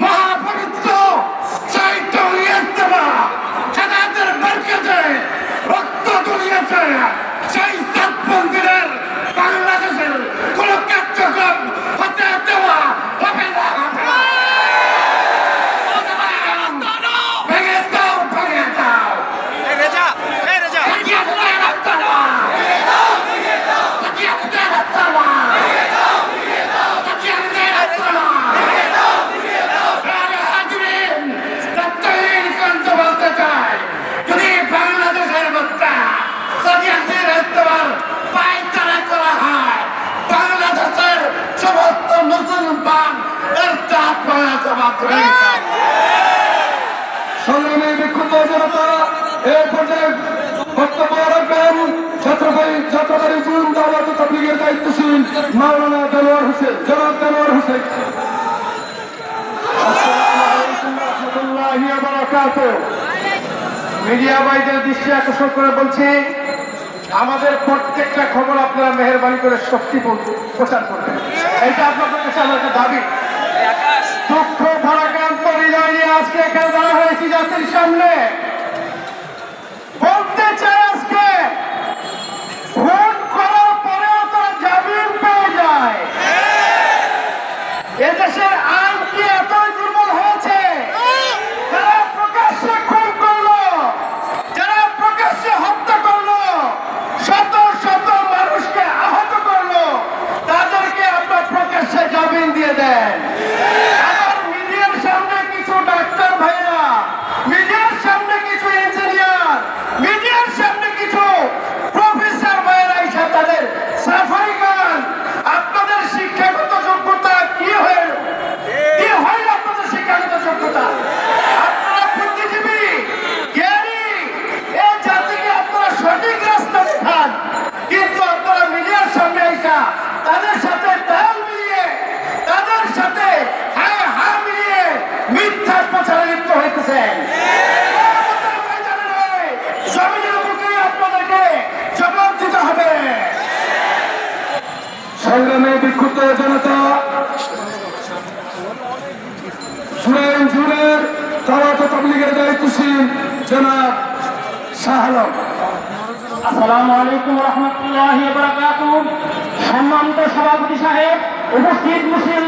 মহাপবিত্র চৈত্র ইস্তেমা যাদের বরকতে রক্ত দুনিয়াতে সেই সাতপন্থীদের বাংলাদেশের কোন কার্যক্রম হতে দেওয়া হবে না। ভেঙে দাও, ভেঙে দাও। যদি বাংলাদেশের মধ্যে বাংলাদেশের সমস্ত মুসলমান এর সংগ্রামী বিক্ষুব্ধ জনতা এই পর্যায়ে বক্তব্য রাখবেন ছাত্রবাড়ি জুন দাওয়াত তাবলীগের দায়িত্বশীল মাওলানা দেলোয়ার হোসেন, জনাব দেলোয়ার হোসেন। মিডিয়া ভাইদের দৃষ্টি আকর্ষণ করে বলছি, আমাদের প্রত্যেকটা খবর আপনারা মেহেরবানি করে শক্তি প্রচার করবেন। এটা আপনাদের কাছে আমাদের দাবি। দুঃখ ভারাক্রান্ত হৃদয় নিয়ে আজকে এখানে দাঁড়া হয়েছি জাতির সামনে। বলতে চাই আজকে ভোট করার পরেও তারা জামিন পেয়ে যায়। এদেশের আইন কি এতই দুর্বল হয়েছে? যারা প্রকাশ্যে খুন করলো, যারা প্রকাশ্যে হত্যা করলো, শত শত মানুষকে আহত করলো, তাদেরকে আপনার প্রকাশ্যে জামিন দিয়ে দেন। আবার মিডিয়ার সামনে কিছু ডাক্তার ভাইরা, মিডিয়ার সামনে কিছু ইঞ্জিনিয়ার, মিডিয়ার সামনে কিছু প্রফেসর ভাইরা এসে তাদের সাফাই গান। আপনাদের শিক্ষাগত যোগ্যতা কি হয়? আপনাদের শিক্ষাগত যোগ্যতা? আপনারা বুদ্ধিজীবী, জ্ঞানী, এই জাতিকে আপনারা সঠিক রাস্তা দেখান, কিন্তু আপনারা মিডিয়ার সামনে এসে তাদের সাথে তাল মিলিয়ে, তাদের সাথে হ্যাঁ হ্যাঁ মিলিয়ে মিথ্যার প্রচারে লিপ্ত হইতেছেন। জমিনের বুকে আপনাদেরকে জবাব দিতে হবে। সংগ্রামী বিক্ষুব্ধ জনতা জুনের দাওয়াত তাবলীগের দায়িত্বশীল জনাব শাহ আলম। আসসালামু আলাইকুম ওয়া রাহমাতুল্লাহি ওয়া বারাকাতুহু। সম্মানিত সভাপতি সাহেব, উপস্থিত মুসলিম